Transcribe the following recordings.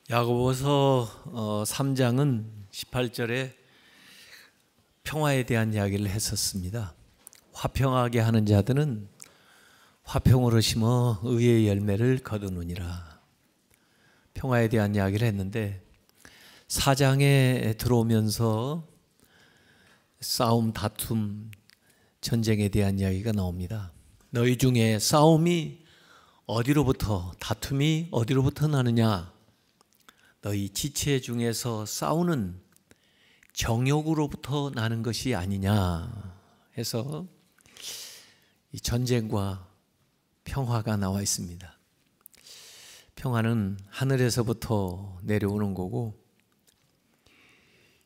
야고보서 3장은 18절에 평화에 대한 이야기를 했었습니다. 화평하게 하는 자들은 화평으로 심어 의의 열매를 거두느니라. 평화에 대한 이야기를 했는데 4장에 들어오면서 싸움, 다툼, 전쟁에 대한 이야기가 나옵니다. 너희 중에 싸움이 어디로부터, 다툼이 어디로부터 나느냐? 너희 지체 중에서 싸우는 정욕으로부터 나는 것이 아니냐 해서 이 전쟁과 평화가 나와 있습니다. 평화는 하늘에서부터 내려오는 거고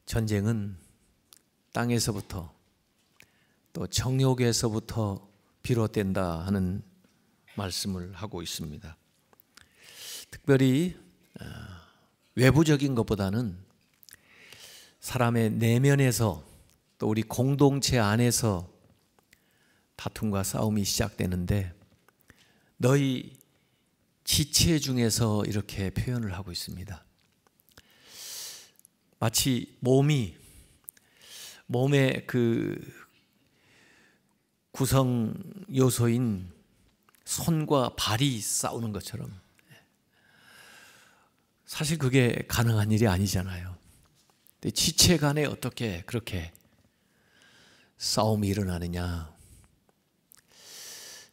전쟁은 땅에서부터 또 정욕에서부터 비롯된다 하는 말씀을 하고 있습니다. 특별히 외부적인 것보다는 사람의 내면에서 또 우리 공동체 안에서 다툼과 싸움이 시작되는데 너희 지체 중에서 이렇게 표현을 하고 있습니다. 마치 몸의 그 구성 요소인 손과 발이 싸우는 것처럼 사실 그게 가능한 일이 아니잖아요. 근데 지체 간에 어떻게 그렇게 싸움이 일어나느냐.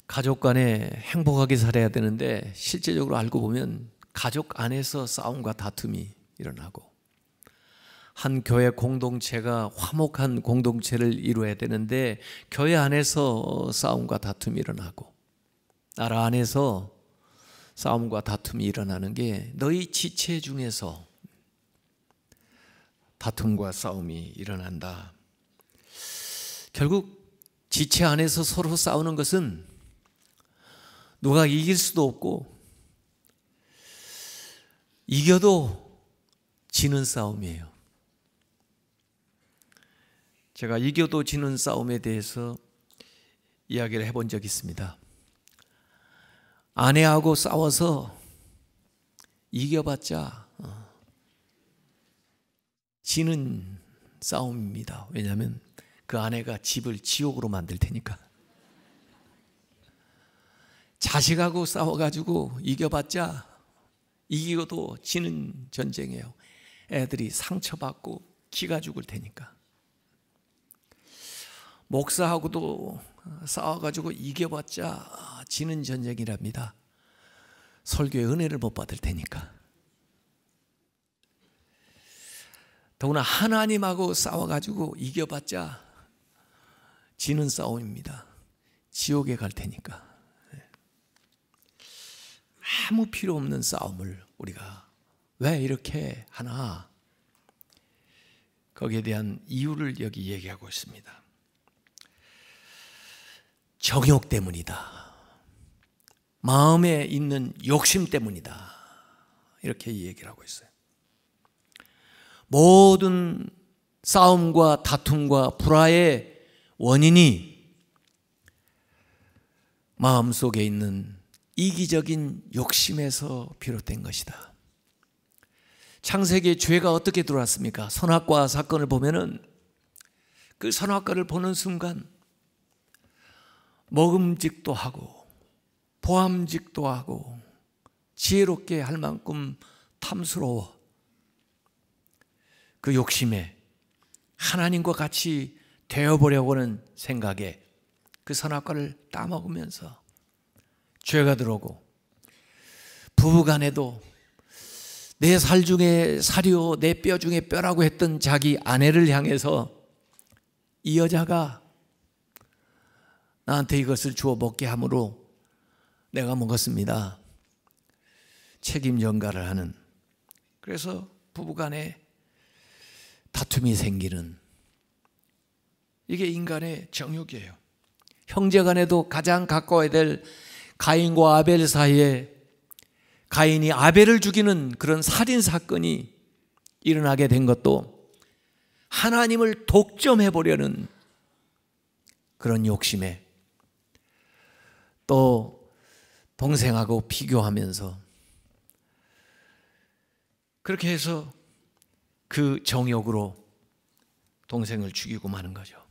가족 간에 행복하게 살아야 되는데 실제적으로 알고 보면 가족 안에서 싸움과 다툼이 일어나고 한 교회 공동체가 화목한 공동체를 이루어야 되는데 교회 안에서 싸움과 다툼이 일어나고 나라 안에서 싸움과 다툼이 일어나는 게 너희 지체 중에서 다툼과 싸움이 일어난다. 결국 지체 안에서 서로 싸우는 것은 누가 이길 수도 없고 이겨도 지는 싸움이에요. 제가 이겨도 지는 싸움에 대해서 이야기를 해본 적이 있습니다. 아내하고 싸워서 이겨봤자 지는 싸움입니다. 왜냐하면 그 아내가 집을 지옥으로 만들 테니까. 자식하고 싸워가지고 이겨봤자 이기고도 지는 전쟁이에요. 애들이 상처받고 기가 죽을 테니까. 목사하고도 싸워가지고 이겨봤자 지는 전쟁이랍니다. 설교의 은혜를 못 받을 테니까. 더구나 하나님하고 싸워가지고 이겨봤자 지는 싸움입니다. 지옥에 갈 테니까. 아무 필요 없는 싸움을 우리가 왜 이렇게 하나? 거기에 대한 이유를 여기 얘기하고 있습니다. 정욕 때문이다. 마음에 있는 욕심 때문이다. 이렇게 얘기를 하고 있어요. 모든 싸움과 다툼과 불화의 원인이 마음속에 있는 이기적인 욕심에서 비롯된 것이다. 창세기에 죄가 어떻게 들어왔습니까? 선악과 사건을 보면은 그 선악과를 보는 순간 먹음직도 하고 보암직도 하고 지혜롭게 할 만큼 탐스러워. 그 욕심에 하나님과 같이 되어보려고 하는 생각에 그 선악과를 따먹으면서 죄가 들어오고 부부간에도 내 살 중에 살이요 내 뼈 중에 뼈라고 했던 자기 아내를 향해서 이 여자가 나한테 이것을 주어 먹게 함으로 내가 먹었습니다. 책임 전가를 하는. 그래서 부부간에 다툼이 생기는 이게 인간의 정욕이에요. 형제간에도 가장 가까워야 될 가인과 아벨 사이에 가인이 아벨을 죽이는 그런 살인 사건이 일어나게 된 것도 하나님을 독점해 보려는 그런 욕심에 또 동생하고 비교하면서 그렇게 해서 그 정욕으로 동생을 죽이고 마는 거죠.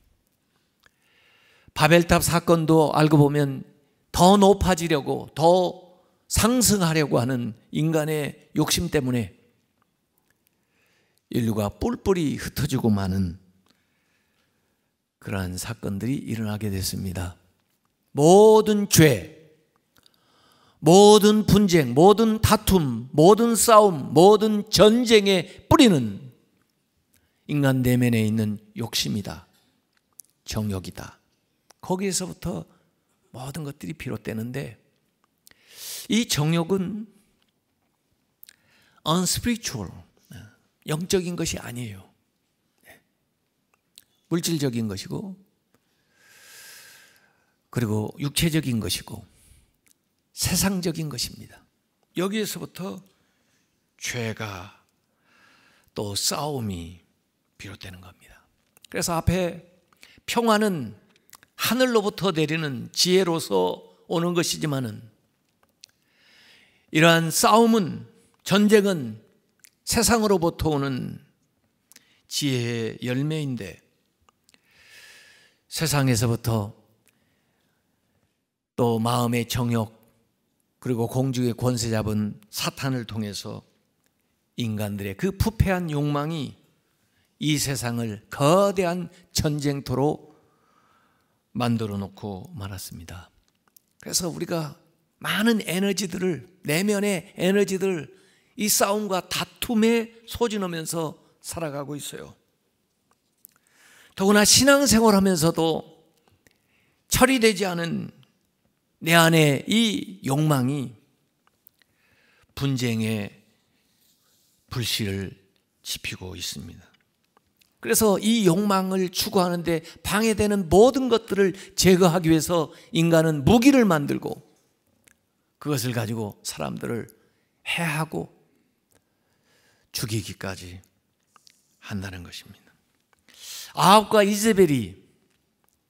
바벨탑 사건도 알고 보면 더 높아지려고, 더 상승하려고 하는 인간의 욕심 때문에 인류가 뿔뿔이 흩어지고 마는 그러한 사건들이 일어나게 됐습니다. 모든 죄, 모든 분쟁, 모든 다툼, 모든 싸움, 모든 전쟁의 뿌리는 인간 내면에 있는 욕심이다, 정욕이다. 거기에서부터 모든 것들이 비롯되는데, 이 정욕은 unspiritual, 영적인 것이 아니에요. 물질적인 것이고, 그리고 육체적인 것이고, 세상적인 것입니다. 여기에서부터 죄가 또 싸움이 비롯되는 겁니다. 그래서 앞에 평화는 하늘로부터 내리는 지혜로서 오는 것이지만은, 이러한 싸움은, 전쟁은 세상으로부터 오는 지혜의 열매인데, 세상에서부터 또 마음의 정욕, 그리고 공중의 권세 잡은 사탄을 통해서 인간들의 그 부패한 욕망이 이 세상을 거대한 전쟁터로 만들어 놓고 말았습니다. 그래서 우리가 많은 에너지들을, 내면의 에너지들을 이 싸움과 다툼에 소진하면서 살아가고 있어요. 더구나 신앙생활하면서도 처리되지 않은 내 안에 이 욕망이 분쟁의 불씨를 지피고 있습니다. 그래서 이 욕망을 추구하는데 방해되는 모든 것들을 제거하기 위해서 인간은 무기를 만들고 그것을 가지고 사람들을 해하고 죽이기까지 한다는 것입니다. 아합과 이세벨이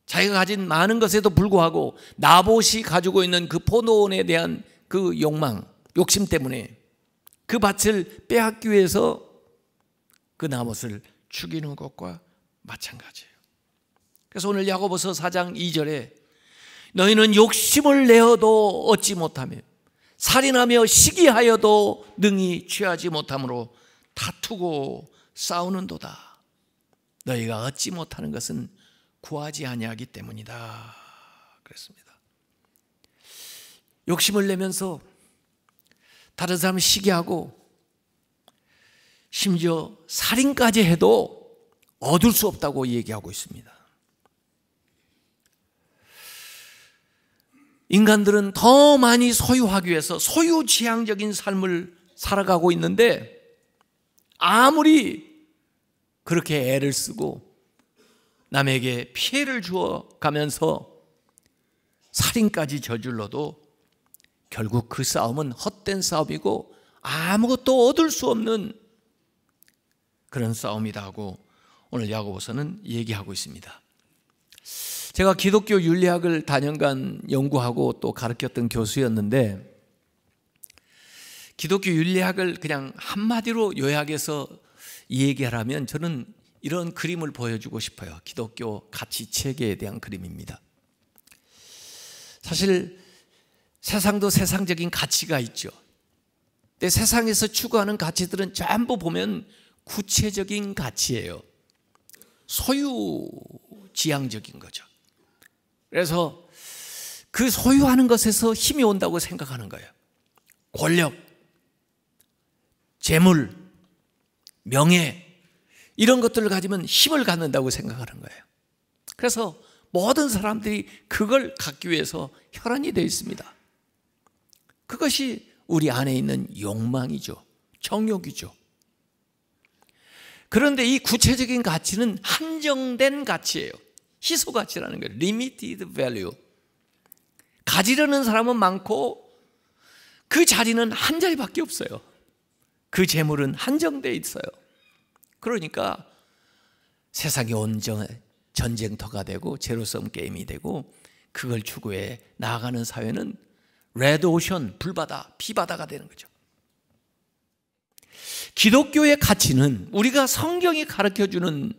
자기가 가진 많은 것에도 불구하고 나봇이 가지고 있는 그 포도원에 대한 그 욕망, 욕심 때문에 그 밭을 빼앗기 위해서 그 나봇을 죽이는 것과 마찬가지예요. 그래서 오늘 야고보서 4장 2절에 너희는 욕심을 내어도 얻지 못하며 살인하며 시기하여도 능히 취하지 못함으로 다투고 싸우는도다. 너희가 얻지 못하는 것은 구하지 아니하기 때문이다 그랬습니다. 욕심을 내면서 다른 사람 시기하고 심지어 살인까지 해도 얻을 수 없다고 얘기하고 있습니다. 인간들은 더 많이 소유하기 위해서 소유지향적인 삶을 살아가고 있는데, 아무리 그렇게 애를 쓰고 남에게 피해를 주어 가면서 살인까지 저질러도 결국 그 싸움은 헛된 싸움이고 아무것도 얻을 수 없는 그런 싸움이다 하고 오늘 야고보서는 얘기하고 있습니다. 제가 기독교 윤리학을 다년간 연구하고 또 가르쳤던 교수였는데, 기독교 윤리학을 그냥 한마디로 요약해서 얘기하라면 저는 이런 그림을 보여주고 싶어요. 기독교 가치 체계에 대한 그림입니다. 사실 세상도 세상적인 가치가 있죠. 근데 세상에서 추구하는 가치들은 전부 보면 구체적인 가치예요. 소유지향적인 거죠. 그래서 그 소유하는 것에서 힘이 온다고 생각하는 거예요. 권력, 재물, 명예, 이런 것들을 가지면 힘을 갖는다고 생각하는 거예요. 그래서 모든 사람들이 그걸 갖기 위해서 혈안이 되어 있습니다. 그것이 우리 안에 있는 욕망이죠. 정욕이죠. 그런데 이 구체적인 가치는 한정된 가치예요. 희소가치라는 거예요. Limited value. 가지려는 사람은 많고 그 자리는 한 자리밖에 없어요. 그 재물은 한정되어 있어요. 그러니까 세상이 온전한 전쟁터가 되고 제로섬 게임이 되고 그걸 추구해 나아가는 사회는 레드 오션, 불바다, 피바다가 되는 거죠. 기독교의 가치는, 우리가 성경이 가르쳐주는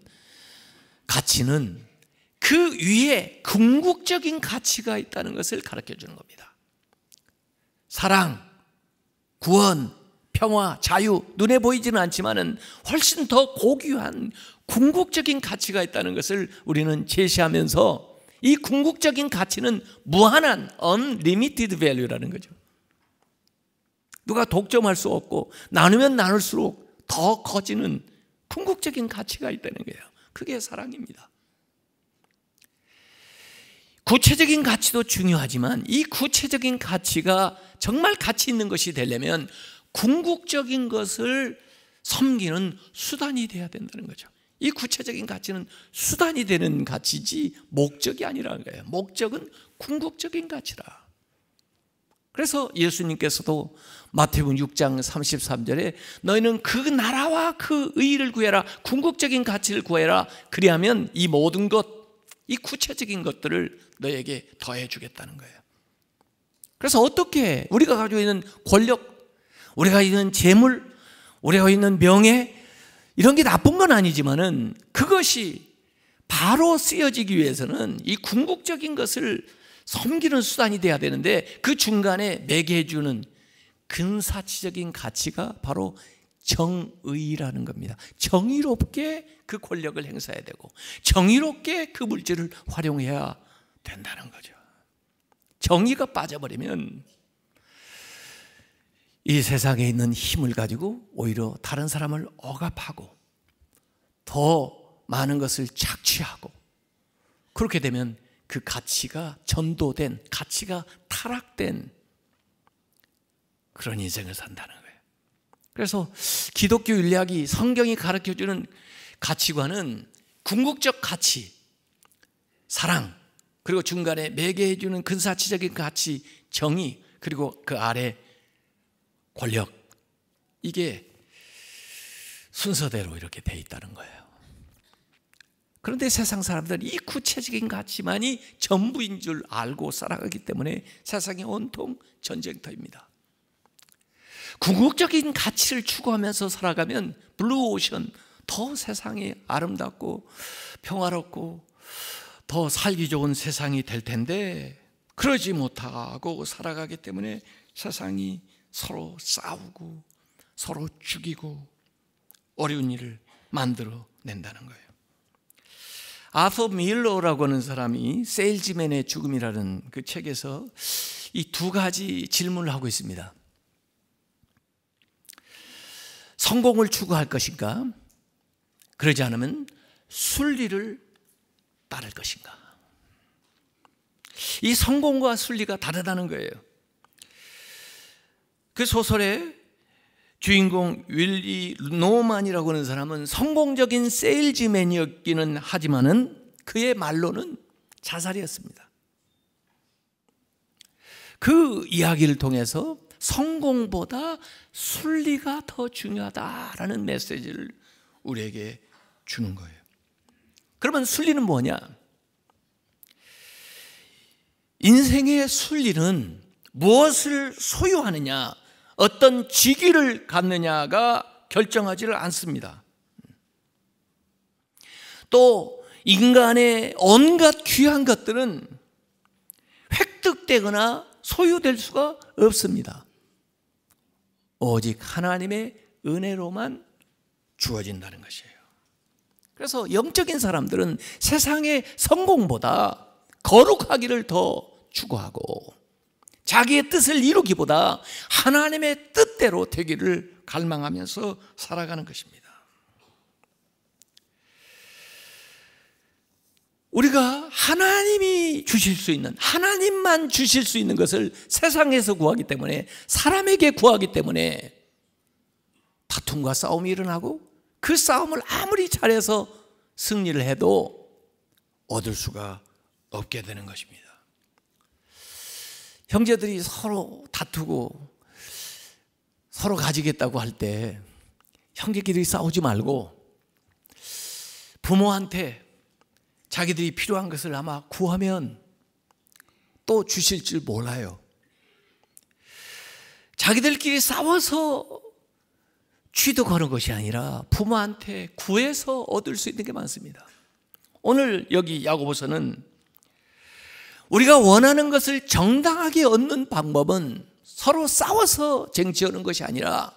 가치는 그 위에 궁극적인 가치가 있다는 것을 가르쳐주는 겁니다. 사랑, 구원, 평화, 자유, 눈에 보이지는 않지만은 훨씬 더 고귀한 궁극적인 가치가 있다는 것을 우리는 제시하면서, 이 궁극적인 가치는 무한한 unlimited value라는 거죠. 누가 독점할 수 없고 나누면 나눌수록 더 커지는 궁극적인 가치가 있다는 거예요. 그게 사랑입니다. 구체적인 가치도 중요하지만 이 구체적인 가치가 정말 가치 있는 것이 되려면 궁극적인 것을 섬기는 수단이 되어야 된다는 거죠. 이 구체적인 가치는 수단이 되는 가치지 목적이 아니라는 거예요. 목적은 궁극적인 가치라. 그래서 예수님께서도 마태복음 6장 33절에 너희는 그 나라와 그 의를 구해라, 궁극적인 가치를 구해라, 그리하면 이 모든 것, 이 구체적인 것들을 너에게 더해 주겠다는 거예요. 그래서 어떻게 우리가 가지고 있는 권력, 우리가 있는 재물, 우리가 있는 명예, 이런 게 나쁜 건 아니지만은 그것이 바로 쓰여지기 위해서는 이 궁극적인 것을 섬기는 수단이 돼야 되는데, 그 중간에 매개해 주는 근사치적인 가치가 바로 정의라는 겁니다. 정의롭게 그 권력을 행사해야 되고 정의롭게 그 물질을 활용해야 된다는 거죠. 정의가 빠져버리면 이 세상에 있는 힘을 가지고 오히려 다른 사람을 억압하고 더 많은 것을 착취하고, 그렇게 되면 그 가치가 전도된, 가치가 타락된 그런 인생을 산다는 거예요. 그래서 기독교 윤리학이, 성경이 가르쳐주는 가치관은 궁극적 가치, 사랑, 그리고 중간에 매개해주는 근사치적인 가치, 정의, 그리고 그 아래 권력, 이게 순서대로 이렇게 돼 있다는 거예요. 그런데 세상 사람들은 이 구체적인 가치만이 전부인 줄 알고 살아가기 때문에 세상이 온통 전쟁터입니다. 궁극적인 가치를 추구하면서 살아가면 블루오션, 더 세상이 아름답고 평화롭고 더 살기 좋은 세상이 될 텐데, 그러지 못하고 살아가기 때문에 세상이 서로 싸우고 서로 죽이고 어려운 일을 만들어 낸다는 거예요. 아서 밀러라고 하는 사람이 세일즈맨의 죽음이라는 그 책에서 이 두 가지 질문을 하고 있습니다. 성공을 추구할 것인가? 그러지 않으면 순리를 따를 것인가? 이 성공과 순리가 다르다는 거예요. 그 소설의 주인공 윌리 노만이라고 하는 사람은 성공적인 세일즈맨이었기는 하지만은 그의 말로는 자살이었습니다. 그 이야기를 통해서 성공보다 순리가 더 중요하다라는 메시지를 우리에게 주는 거예요. 그러면 순리는 뭐냐? 인생의 순리는 무엇을 소유하느냐, 어떤 직위를 갖느냐가 결정하지를 않습니다. 또 인간의 온갖 귀한 것들은 획득되거나 소유될 수가 없습니다. 오직 하나님의 은혜로만 주어진다는 것이에요. 그래서 영적인 사람들은 세상의 성공보다 거룩하기를 더 추구하고 자기의 뜻을 이루기보다 하나님의 뜻대로 되기를 갈망하면서 살아가는 것입니다. 우리가 하나님이 주실 수 있는, 하나님만 주실 수 있는 것을 세상에서 구하기 때문에, 사람에게 구하기 때문에 다툼과 싸움이 일어나고 그 싸움을 아무리 잘해서 승리를 해도 얻을 수가 없게 되는 것입니다. 형제들이 서로 다투고 서로 가지겠다고 할 때 형제끼리 싸우지 말고 부모한테 자기들이 필요한 것을 아마 구하면 또 주실 줄 몰라요. 자기들끼리 싸워서 취득하는 것이 아니라 부모한테 구해서 얻을 수 있는 게 많습니다. 오늘 여기 야고보서는 우리가 원하는 것을 정당하게 얻는 방법은 서로 싸워서 쟁취하는 것이 아니라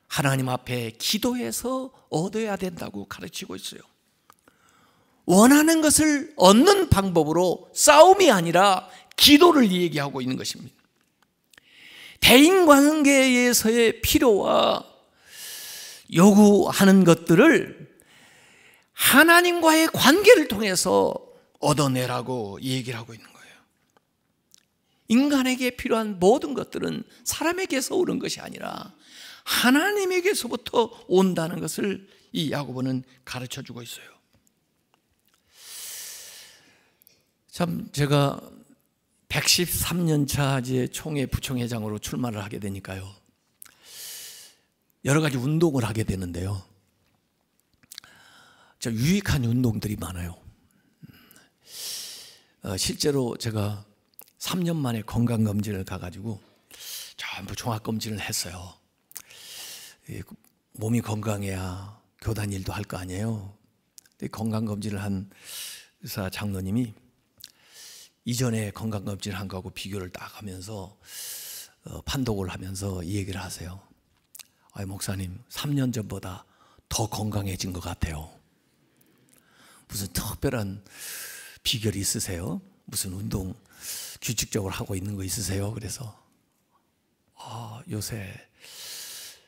하나님 앞에 기도해서 얻어야 된다고 가르치고 있어요. 원하는 것을 얻는 방법으로 싸움이 아니라 기도를 얘기하고 있는 것입니다. 대인관계에서의 필요와 요구하는 것들을 하나님과의 관계를 통해서 얻어내라고 얘기를 하고 있는 거예요. 인간에게 필요한 모든 것들은 사람에게서 오는 것이 아니라 하나님에게서부터 온다는 것을 이 야고보는 가르쳐주고 있어요. 참 제가 113년 차 이제 총회 부총회장으로 출마를 하게 되니까요, 여러 가지 운동을 하게 되는데요, 저 유익한 운동들이 많아요. 실제로 제가 3년 만에 건강검진을 가가지고 전부 종합검진을 했어요. 몸이 건강해야 교단 일도 할 거 아니에요. 건강검진을 한 의사 장로님이 이전에 건강검진을 한 거하고 비교를 딱 하면서 판독을 하면서 이 얘기를 하세요. 목사님, 3년 전보다 더 건강해진 것 같아요. 무슨 특별한 비결이 있으세요? 무슨 운동 규칙적으로 하고 있는 거 있으세요? 그래서 요새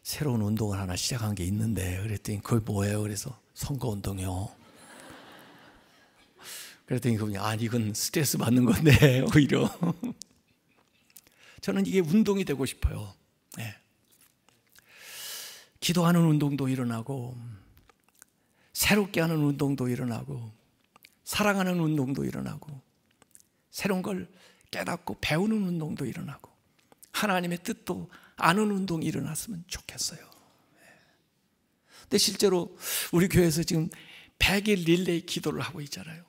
새로운 운동을 하나 시작한 게 있는데, 그랬더니 그게 뭐예요? 그래서 선거운동이요. 그랬더니 그분이 이건 스트레스 받는 건데 오히려 저는 이게 운동이 되고 싶어요. 네. 기도하는 운동도 일어나고, 새롭게 하는 운동도 일어나고, 사랑하는 운동도 일어나고, 새로운 걸 깨닫고 배우는 운동도 일어나고, 하나님의 뜻도 아는 운동이 일어났으면 좋겠어요. 근데 실제로 우리 교회에서 지금 100일 릴레이 기도를 하고 있잖아요.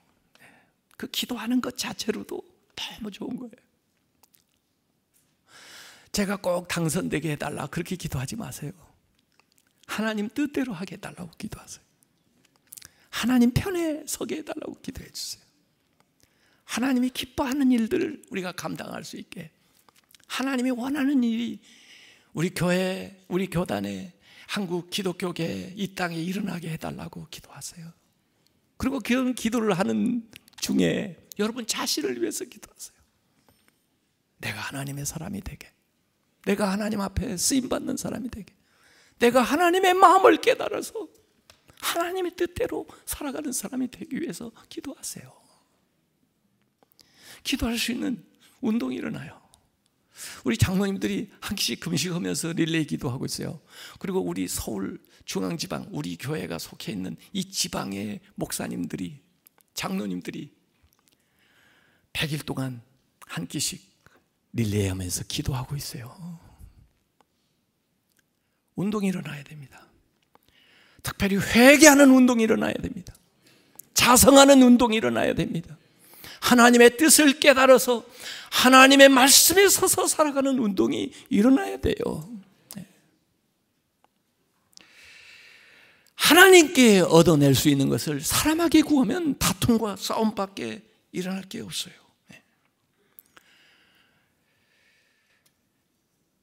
그 기도하는 것 자체로도 너무 좋은 거예요. 제가 꼭 당선되게 해달라 그렇게 기도하지 마세요. 하나님 뜻대로 하게 해달라고 기도하세요. 하나님 편에 서게 해달라고 기도해 주세요. 하나님이 기뻐하는 일들을 우리가 감당할 수 있게, 하나님이 원하는 일이 우리 교회, 우리 교단에, 한국 기독교계 이 땅에 일어나게 해달라고 기도하세요. 그리고 그런 기도를 하는 중에 여러분 자신을 위해서 기도하세요. 내가 하나님의 사람이 되게, 내가 하나님 앞에 쓰임받는 사람이 되게, 내가 하나님의 마음을 깨달아서 하나님의 뜻대로 살아가는 사람이 되기 위해서 기도하세요. 기도할 수 있는 운동이 일어나요. 우리 장로님들이 한 끼씩 금식하면서 릴레이 기도하고 있어요. 그리고 우리 서울 중앙지방, 우리 교회가 속해 있는 이 지방의 목사님들이, 장로님들이 100일 동안 한 끼씩 릴레이 하면서 기도하고 있어요. 운동이 일어나야 됩니다. 특별히 회개하는 운동이 일어나야 됩니다. 자성하는 운동이 일어나야 됩니다. 하나님의 뜻을 깨달아서 하나님의 말씀에 서서 살아가는 운동이 일어나야 돼요. 하나님께 얻어낼 수 있는 것을 사람에게 구하면 다툼과 싸움밖에 일어날 게 없어요.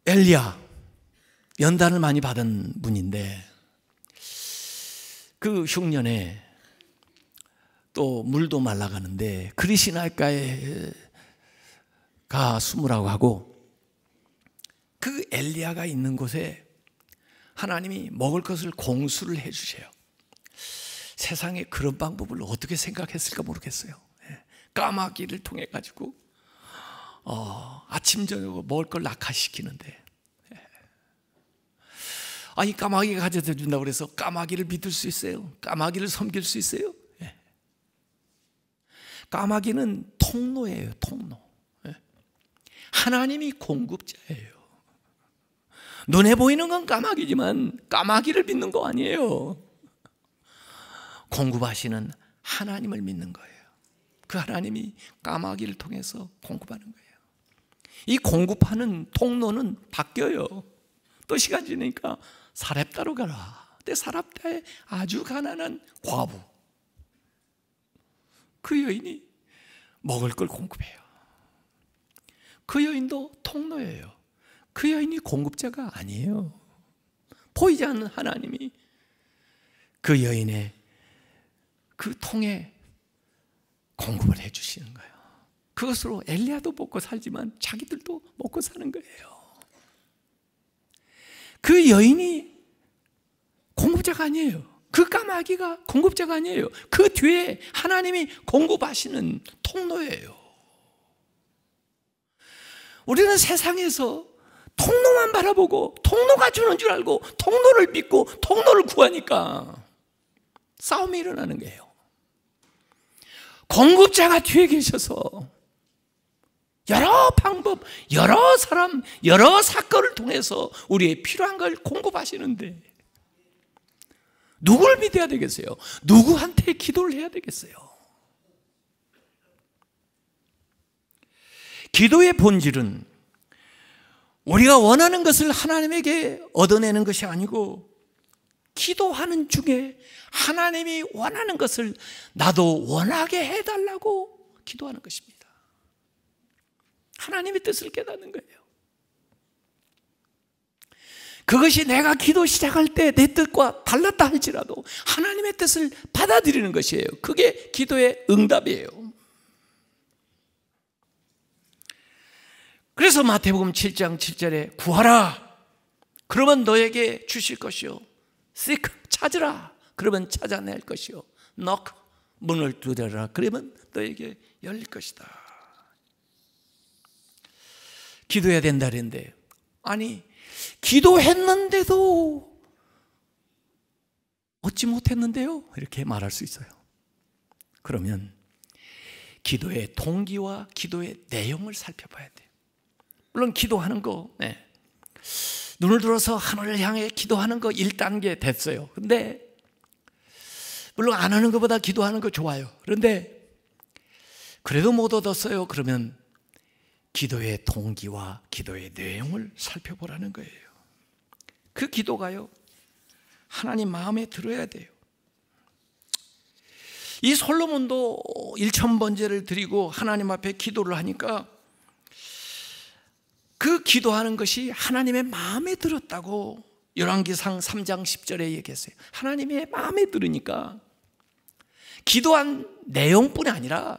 엘리야, 연단을 많이 받은 분인데 그 흉년에 또 물도 말라가는데 그리시날가에 가 숨으라고 하고, 그 엘리야가 있는 곳에 하나님이 먹을 것을 공수를 해 주세요. 세상에 그런 방법을 어떻게 생각했을까 모르겠어요. 까마귀를 통해 가지고 아침 저녁 먹을 걸 낙하시키는데, 이 까마귀가 가져다 준다고 그래서 까마귀를 믿을 수 있어요? 까마귀를 섬길 수 있어요? 까마귀는 통로예요. 통로. 하나님이 공급자예요. 눈에 보이는 건 까마귀지만 까마귀를 믿는 거 아니에요. 공급하시는 하나님을 믿는 거예요. 그 하나님이 까마귀를 통해서 공급하는 거예요. 이 공급하는 통로는 바뀌어요. 또 시간 지나니까 사렙다로 가라. 근데 사렙다에 아주 가난한 과부, 그 여인이 먹을 걸 공급해요. 그 여인도 통로예요. 그 여인이 공급자가 아니에요. 보이지 않는 하나님이 그 여인의 그 통에 공급을 해주시는 거예요. 그것으로 엘리야도 먹고 살지만 자기들도 먹고 사는 거예요. 그 여인이 공급자가 아니에요. 그 까마귀가 공급자가 아니에요. 그 뒤에 하나님이 공급하시는 통로예요. 우리는 세상에서 통로만 바라보고 통로가 주는 줄 알고 통로를 믿고 통로를 구하니까 싸움이 일어나는 거예요. 공급자가 뒤에 계셔서 여러 방법, 여러 사람, 여러 사건을 통해서 우리의 필요한 걸 공급하시는데 누구를 믿어야 되겠어요? 누구한테 기도를 해야 되겠어요? 기도의 본질은 우리가 원하는 것을 하나님에게 얻어내는 것이 아니고 기도하는 중에 하나님이 원하는 것을 나도 원하게 해달라고 기도하는 것입니다. 하나님의 뜻을 깨닫는 거예요. 그것이 내가 기도 시작할 때 내 뜻과 달랐다 할지라도 하나님의 뜻을 받아들이는 것이에요. 그게 기도의 응답이에요. 그래서 마태복음 7장 7절에 구하라 그러면 너에게 주실 것이요, seek 찾으라 그러면 찾아낼 것이요, knock 문을 두드려라 그러면 너에게 열릴 것이다. 기도해야 된다 그랬는데, 아니 기도했는데도 얻지 못했는데요? 이렇게 말할 수 있어요. 그러면 기도의 동기와 기도의 내용을 살펴봐야 돼요. 물론 기도하는 거, 눈을 들어서 하늘을 향해 기도하는 거 1단계 됐어요. 근데 물론 안 하는 것보다 기도하는 거 좋아요. 그런데 그래도 못 얻었어요. 그러면 기도의 동기와 기도의 내용을 살펴보라는 거예요. 그 기도가요, 하나님 마음에 들어야 돼요. 이 솔로몬도 1000번제를 드리고 하나님 앞에 기도를 하니까 그 기도하는 것이 하나님의 마음에 들었다고 열왕기상 3장 10절에 얘기했어요. 하나님의 마음에 들으니까 기도한 내용뿐이 아니라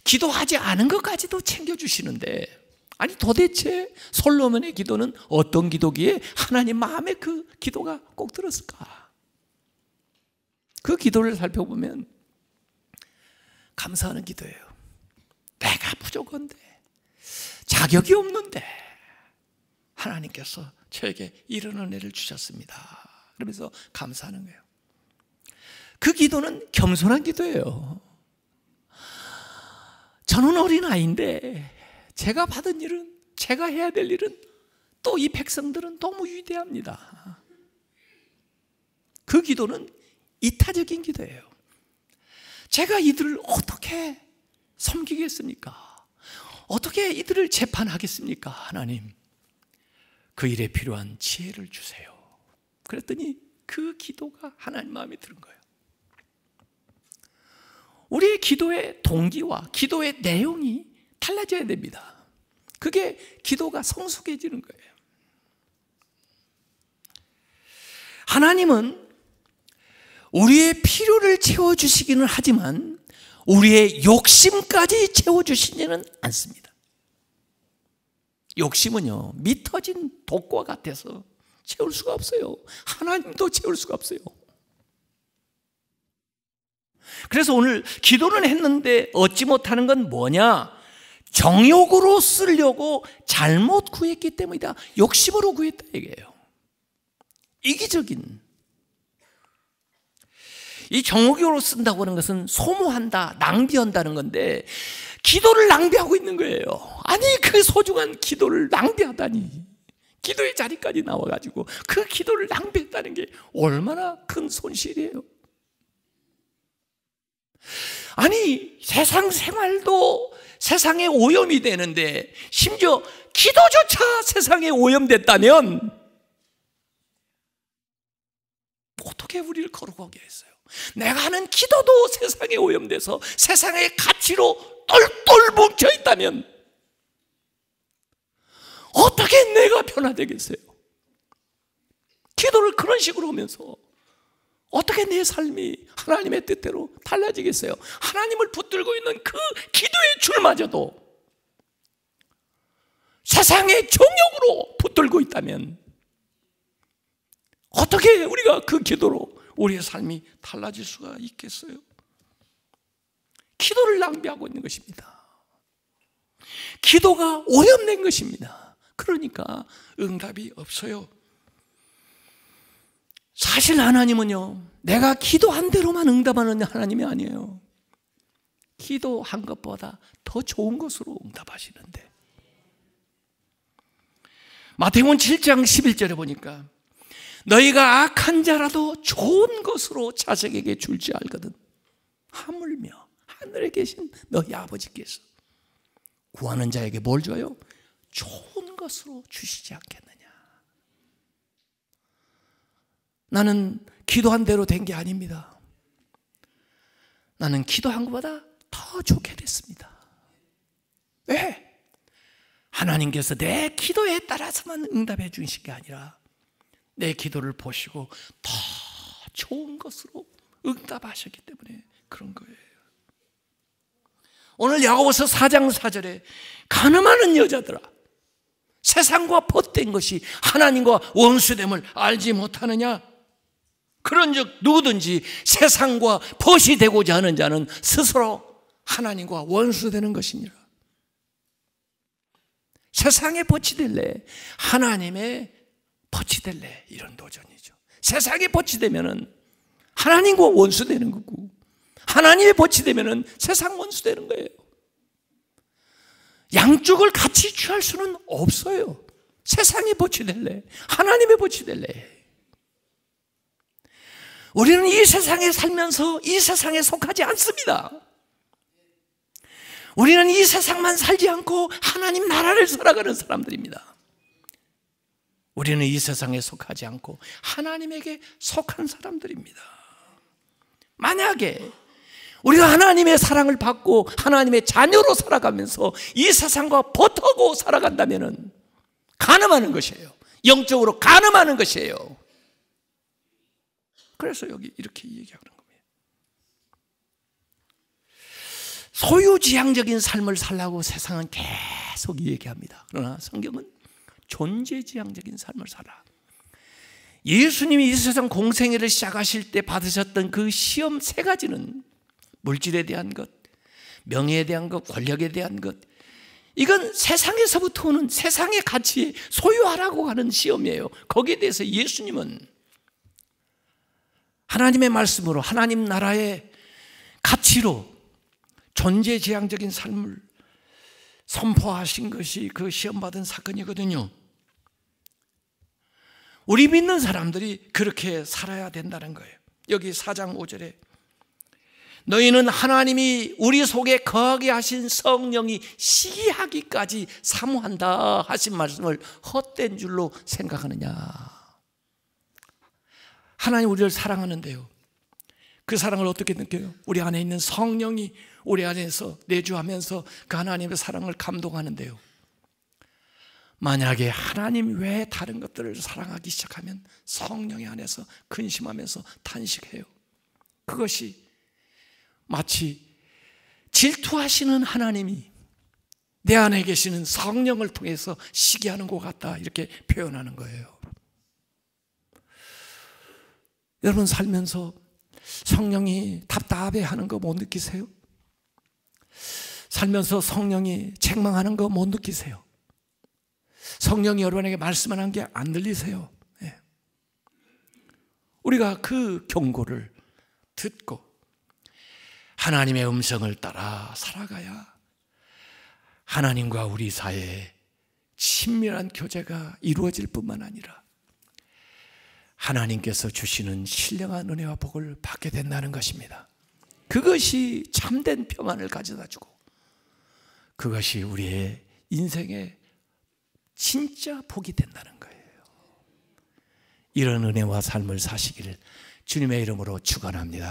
기도하지 않은 것까지도 챙겨주시는데, 아니 도대체 솔로몬의 기도는 어떤 기도기에 하나님 마음에 그 기도가 꼭 들었을까? 그 기도를 살펴보면 감사하는 기도예요. 내가 부족한데, 자격이 없는데 하나님께서 저에게 이런 은혜를 주셨습니다. 그러면서 감사하는 거예요. 그 기도는 겸손한 기도예요. 저는 어린아이인데 제가 받은 일은, 제가 해야 될 일은, 또 이 백성들은 너무 위대합니다. 그 기도는 이타적인 기도예요. 제가 이들을 어떻게 섬기겠습니까? 어떻게 이들을 재판하겠습니까? 하나님, 그 일에 필요한 지혜를 주세요. 그랬더니 그 기도가 하나님 마음에 드는 거예요. 우리의 기도의 동기와 기도의 내용이 달라져야 됩니다. 그게 기도가 성숙해지는 거예요. 하나님은 우리의 필요를 채워주시기는 하지만 우리의 욕심까지 채워주시지는 않습니다. 욕심은요, 미터진 독과 같아서 채울 수가 없어요. 하나님도 채울 수가 없어요. 그래서 오늘 기도는 했는데 얻지 못하는 건 뭐냐? 정욕으로 쓰려고 잘못 구했기 때문이다. 욕심으로 구했다 이게요. 이기적인. 이 정욕으로 쓴다고 하는 것은 소모한다, 낭비한다는 건데 기도를 낭비하고 있는 거예요. 아니 그 소중한 기도를 낭비하다니. 기도의 자리까지 나와가지고 그 기도를 낭비했다는 게 얼마나 큰 손실이에요. 아니 세상 생활도 세상에 오염이 되는데 심지어 기도조차 세상에 오염됐다면 어떻게 우리를 거룩하게 했어요? 내가 하는 기도도 세상에 오염돼서 세상의 가치로 똘똘 뭉쳐 있다면 어떻게 내가 변화되겠어요? 기도를 그런 식으로 하면서 어떻게 내 삶이 하나님의 뜻대로 달라지겠어요? 하나님을 붙들고 있는 그 기도의 줄마저도 세상의 정욕으로 붙들고 있다면 어떻게 우리가 그 기도로 우리의 삶이 달라질 수가 있겠어요? 기도를 낭비하고 있는 것입니다. 기도가 오염된 것입니다. 그러니까 응답이 없어요. 사실 하나님은요, 내가 기도한 대로만 응답하는 하나님이 아니에요. 기도한 것보다 더 좋은 것으로 응답하시는데, 마태복음 7장 11절에 보니까 너희가 악한 자라도 좋은 것으로 자식에게 줄지 알거든 하물며 하늘에 계신 너희 아버지께서 구하는 자에게 뭘 줘요? 좋은 것으로 주시지 않겠느냐. 나는 기도한 대로 된 게 아닙니다. 나는 기도한 것보다 더 좋게 됐습니다. 왜? 하나님께서 내 기도에 따라서만 응답해 주신 게 아니라 내 기도를 보시고 더 좋은 것으로 응답하셨기 때문에 그런 거예요. 오늘 야고보서 4장 4절에 가늠하는 여자들아, 세상과 벗된 것이 하나님과 원수됨을 알지 못하느냐? 그런즉 누구든지 세상과 벗이 되고자 하는 자는 스스로 하나님과 원수되는 것이니라. 세상에 벗이 될래, 하나님의 벗이 될래, 이런 도전이죠. 세상에 벗이 되면은 하나님과 원수되는 거고, 하나님의 벗이 되면은 세상 원수되는 거예요. 양쪽을 같이 취할 수는 없어요. 세상에 벗이 될래, 하나님의 벗이 될래. 우리는 이 세상에 살면서 이 세상에 속하지 않습니다. 우리는 이 세상만 살지 않고 하나님 나라를 살아가는 사람들입니다. 우리는 이 세상에 속하지 않고 하나님에게 속한 사람들입니다. 만약에 우리가 하나님의 사랑을 받고 하나님의 자녀로 살아가면서 이 세상과 벗어고 살아간다면 간음하는 것이에요. 영적으로 간음하는 것이에요. 그래서 여기 이렇게 얘기하는 겁니다. 소유지향적인 삶을 살라고 세상은 계속 얘기합니다. 그러나 성경은 존재지향적인 삶을 살아. 예수님이 이 세상 공생애를 시작하실 때 받으셨던 그 시험 세 가지는 물질에 대한 것, 명예에 대한 것, 권력에 대한 것, 이건 세상에서부터 오는 세상의 가치에 소유하라고 하는 시험이에요. 거기에 대해서 예수님은 하나님의 말씀으로 하나님 나라의 가치로 존재지향적인 삶을 선포하신 것이 그 시험받은 사건이거든요. 우리 믿는 사람들이 그렇게 살아야 된다는 거예요. 여기 4장 5절에 너희는 하나님이 우리 속에 거하게 하신 성령이 시기하기까지 사모한다 하신 말씀을 헛된 줄로 생각하느냐. 하나님 우리를 사랑하는데요, 그 사랑을 어떻게 느껴요? 우리 안에 있는 성령이 우리 안에서 내주하면서 그 하나님의 사랑을 감동하는데요, 만약에 하나님 외에 다른 것들을 사랑하기 시작하면 성령의 안에서 근심하면서 탄식해요. 그것이 마치 질투하시는 하나님이 내 안에 계시는 성령을 통해서 시기하는 것 같다, 이렇게 표현하는 거예요. 여러분 살면서 성령이 답답해하는 거 못 느끼세요? 살면서 성령이 책망하는 거 못 느끼세요? 성령이 여러분에게 말씀하는 게 안 들리세요? 네. 우리가 그 경고를 듣고 하나님의 음성을 따라 살아가야 하나님과 우리 사이에 친밀한 교제가 이루어질 뿐만 아니라 하나님께서 주시는 신령한 은혜와 복을 받게 된다는 것입니다. 그것이 참된 평안을 가져다 주고 그것이 우리의 인생의 진짜 복이 된다는 거예요. 이런 은혜와 삶을 사시기를 주님의 이름으로 축원합니다.